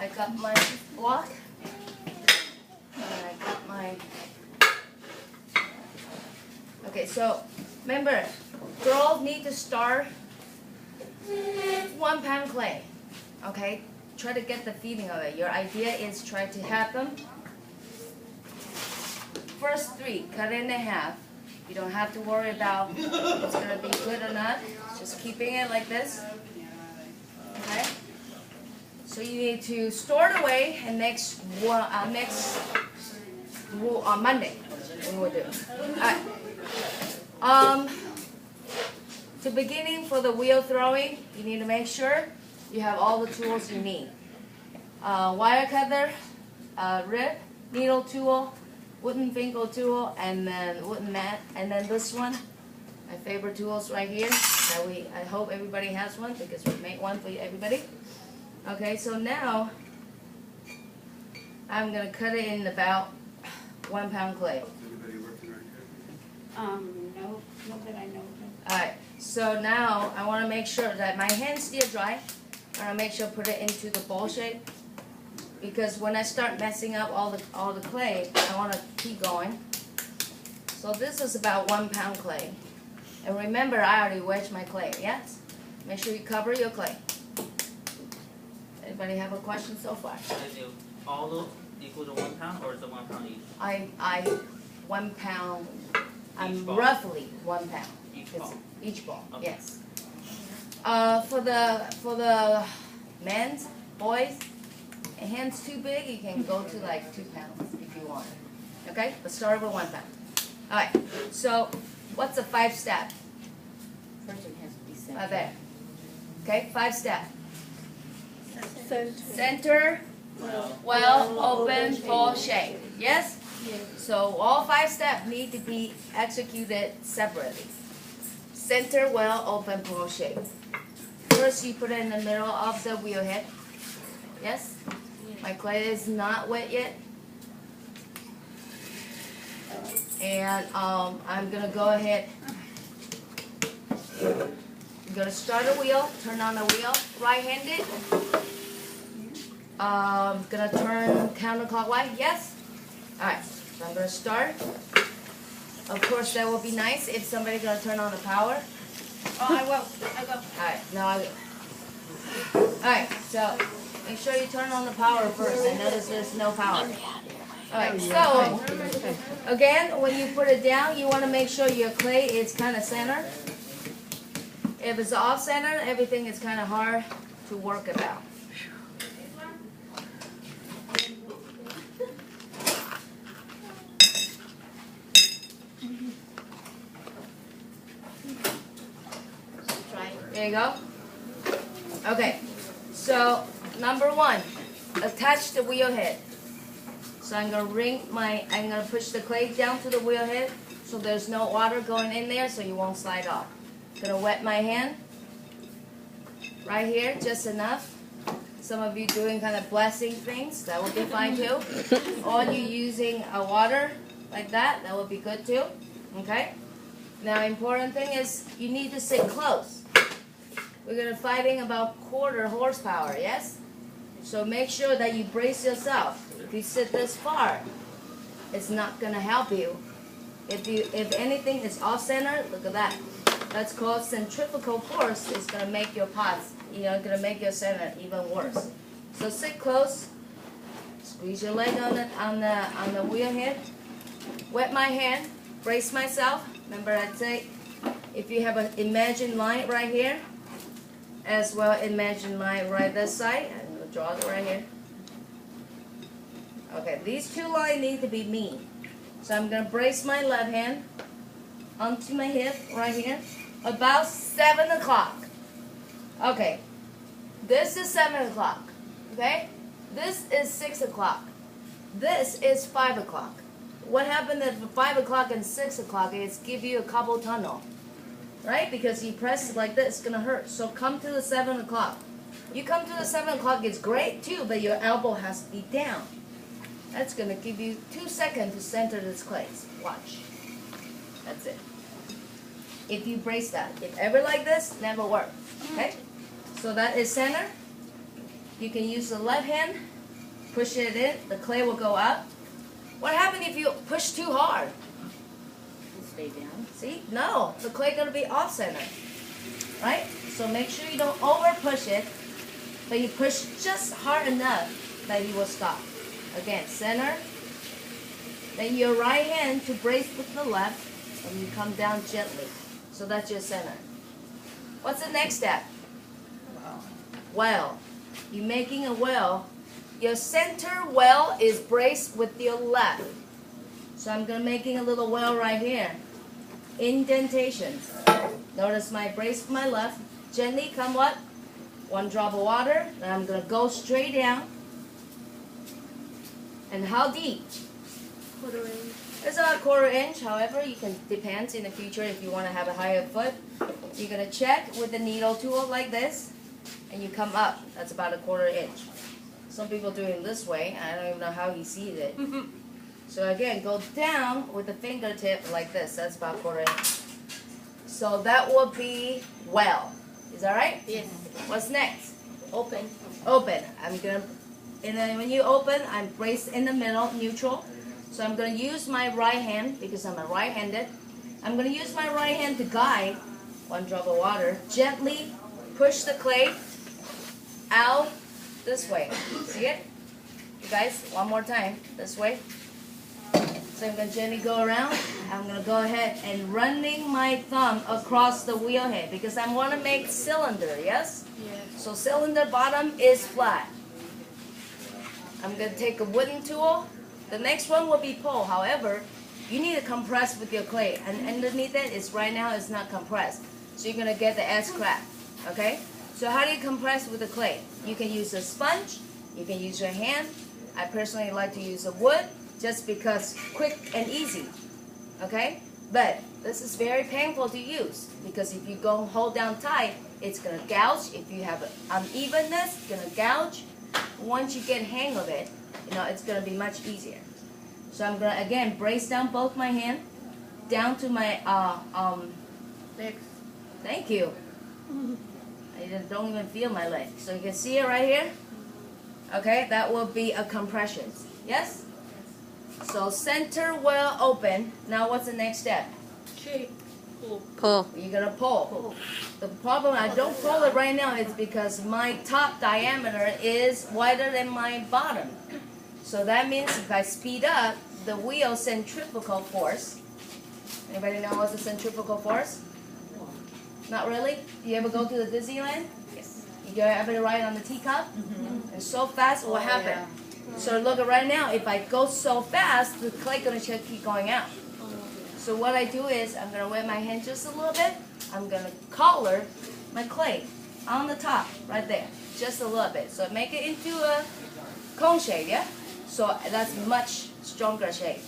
I got my block. And I got my... Okay, so remember, girls need to start 1 pound clay. Okay, try to get the feeling of it. Your idea is try to have them. First 3, cut it in half. You don't have to worry about if it's gonna be good or not. Just keeping it like this. Okay. So you need to store it away, and next on Monday we will do. Alright. To beginning for the wheel throwing, you need to make sure you have all the tools you need. Wire cutter, rib, needle tool, wooden finger tool, and then wooden mat, and then this one, my favorite tools right here. That I hope everybody has one because we make one for everybody. Okay, so now I'm gonna cut it in about 1 pound clay. Anybody working right No, not that I know of. Alright, so now I want to make sure that my hand's still dry. I want to make sure put it into the ball shape, because when I start messing up all the clay, I want to keep going. So this is about 1 pound clay. And remember, I already wedged my clay, yes? Make sure you cover your clay. Anybody have a question so far? Is it all those equal to 1 pound, or is it 1 pound each? I 1 pound, Each ball. roughly 1 pound. Each ball. Each ball, Okay. yes. For the men's, boys, hands too big, you can go to like 2 pounds if you want. Okay, let's start with 1 pound. All right. So, what's a 5 step? First it has to be set. Right there. Okay, 5 step. Center. Center, well, open, ball shape. Yes. So all 5 steps need to be executed separately. Center, well, open, ball shape. First, you put it in the middle of the wheel head. Yes? My clay is not wet yet. And I'm going to go ahead. I'm going to start the wheel, turn on the wheel, right-handed. Going to turn counterclockwise. Yes? Alright, so I'm going to start. Of course, that will be nice if somebody's going to turn on the power. Oh, I will. Alright, now I will. Alright, so make sure you turn on the power first. I notice there's no power. Alright, so again, when you put it down, you want to make sure your clay is kind of center. If it's off center, everything is kind of hard to work about. There you go. Okay, so number 1, attach the wheel head. So I'm gonna push the clay down to the wheel head so there's no water going in there so you won't slide off. Gonna wet my hand right here, just enough. Some of you doing kind of blessing things, that would be fine too. Or you using a water like that would be good too. Okay? Now important thing is you need to sit close. We're gonna fighting about 1/4 horsepower, yes? So make sure that you brace yourself. If you sit this far, it's not gonna help you. If anything is off center, look at that. That's called centrifugal force. It's gonna make your pots, gonna make your center even worse. So sit close. Squeeze your leg on the wheel head. Wet my hand. Brace myself. Remember, I'd say if you have an imagined line right here, as well imagine line right this side. I'm gonna draw it right here. Okay, these 2 lines need to be mean. So I'm gonna brace my left hand onto my hip right here. About 7 o'clock. Okay, this is 7 o'clock. Okay, this is 6 o'clock. This is 5 o'clock. What happened at 5 o'clock and 6 o'clock is give you a carpal tunnel. Right? Because you press like this, it's going to hurt. So come to the 7 o'clock. You come to the 7 o'clock, it's great too, but your elbow has to be down. That's going to give you 2 seconds to center this clay. Watch. That's it. If you brace that. If ever like this, never work. Okay? So that is center. You can use the left hand, push it in, the clay will go up. What happens if you push too hard? Stay down. See? No, the clay gonna be off center, right? So make sure you don't over push it, but you push just hard enough that you will stop. Again, center. Then your right hand to brace with the left, and you come down gently. So that's your center. What's the next step? Well. You're making a well. Your center well is braced with your left. So I'm gonna making a little well right here. Indentations. Notice my brace with my left. Gently come what? 1 drop of water. Then I'm gonna go straight down. And how deep? It's about 1/4 inch. However, you can depends in the future if you want to have a higher foot. You're gonna check with the needle tool like this, and you come up. That's about a 1/4 inch. Some people do it this way. I don't even know how he sees it. So again, go down with the fingertip like this. That's about 1/4 inch. So that will be well. Is that right? Yes. What's next? Open. Open. I'm gonna, and then when you open, I'm braced in the middle, neutral. So I'm gonna use my right hand because I'm a right-handed. I'm gonna use my right hand to guide 1 drop of water. Gently push the clay out this way. See it? You guys, one more time. This way. So I'm gonna gently go around. I'm gonna go ahead and running my thumb across the wheel head because I wanna make cylinder, yes? Yes. So cylinder bottom is flat. I'm gonna take a wooden tool. The next one will be pole. However, you need to compress with your clay, and underneath it is right now it's not compressed. So you're gonna get the edge crack. Okay? So how do you compress with the clay? You can use a sponge. You can use your hand. I personally like to use a wood just because quick and easy. Okay? But this is very painful to use because if you go hold down tight, it's gonna gouge. If you have unevenness, it's gonna gouge. Once you get hang of it, you know, it's gonna be much easier. So I'm gonna again brace down both my hand down to my Legs. thank you. Don't even feel my leg. So you can see it right here. Okay, that will be a compression. Yes? So center well open. Now what's the next step? Shape. Pull. Pull. You're gonna pull. The problem I don't pull it right now is because my top diameter is wider than my bottom. So that means if I speed up, the wheel centrifugal force. Anybody know what's the centrifugal force? Not really? You ever go to the Disneyland? Yes. You ever ride on the teacup? And so fast, what happened? So look at right now, if I go so fast, the clay gonna keep going out. So what I do is, I'm gonna wet my hand just a little bit. I'm gonna collar my clay on the top, right there, just a little bit. So make it into a cone shape, yeah? So that's much stronger shape.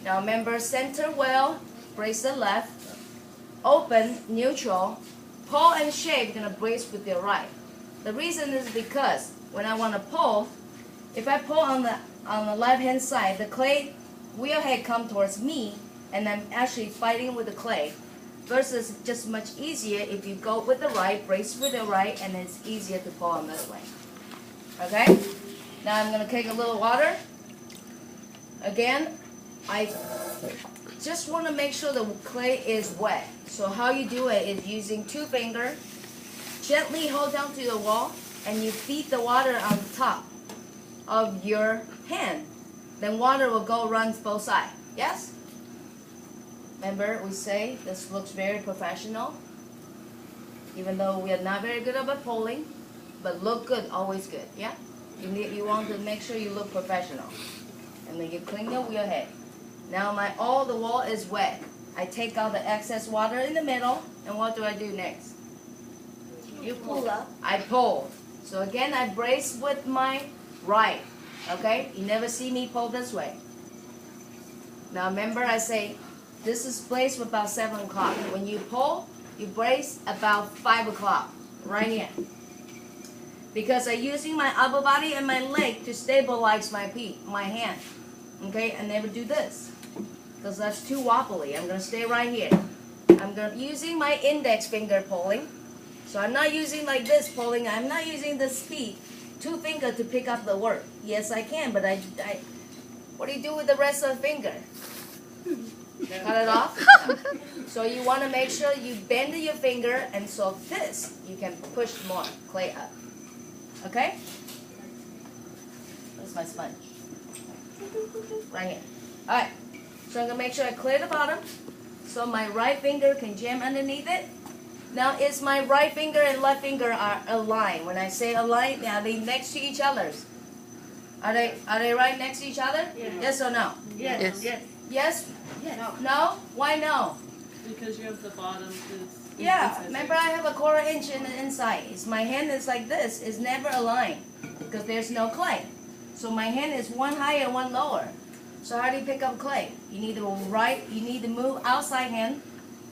Now remember, center well, brace the left, open, neutral, pull and shape, you're gonna brace with your right. The reason is because when I wanna pull, if I pull on the left hand side, the clay wheel head come towards me, and I'm actually fighting with the clay. Versus just much easier if you go with the right, brace with the right, and it's easier to pull on this way. Okay? Now I'm gonna take a little water. Again, I just wanna make sure the clay is wet. So how you do it is using 2 fingers, gently hold down to the wall, and you feed the water on top of your hand. Then water will go runs both sides. Yes? Remember, we say this looks very professional, even though we are not very good about polling, but look good, always good, yeah? You want to make sure you look professional. And then you clean your wheel head. Now all the wall is wet. I take out the excess water in the middle, and what do I do next? You pull up. I pull. So again, I brace with my right, okay? You never see me pull this way. Now remember, I say, this is placed about 7 o'clock. When you pull, you brace about 5 o'clock, right here. Because I'm using my upper body and my leg to stabilize my hand. Okay, I never do this. Because that's too wobbly. I'm gonna stay right here. I'm using my index finger pulling. So I'm not using like this pulling. I'm not using the speed two fingers to pick up the word. Yes, I can, but I what do you do with the rest of the finger? Cut it off. So you want to make sure you bend your finger, and so this you can push more clay up. Okay? Where's my sponge? Right here. All right. So I'm gonna make sure I clear the bottom, so my right finger can jam underneath it. Now, is my right finger and left finger are aligned? When I say aligned, are they next to each other? Are they right next to each other? Yeah. Yes or no? Yes, Yes. yes. Yes? No. No? Why no? Because you have the bottom is. Yeah, remember I have a 1/4 inch in the inside. My hand is like this. It's never aligned because there's no clay. So my hand is one higher, one lower. So how do you pick up clay? You need to move outside hand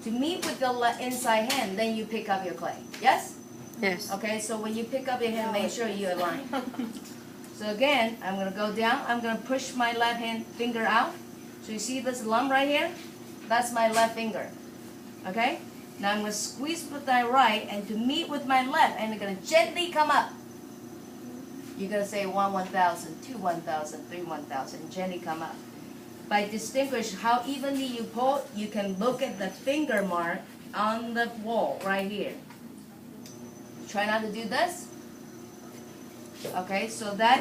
to meet with the inside hand, then you pick up your clay. Yes? Yes. Okay, so when you pick up your hand, make sure you align. So again, I'm gonna go down. I'm gonna push my left hand finger out. So you see this lump right here? That's my left finger. Okay? Now I'm gonna squeeze with my right, and to meet with my left, and I'm gonna gently come up. You're gonna say 1, 1,000, 2, 1,000, 3, 1,000. Gently come up. By distinguish how evenly you pull, you can look at the finger mark on the wall right here. Try not to do this. Okay, so that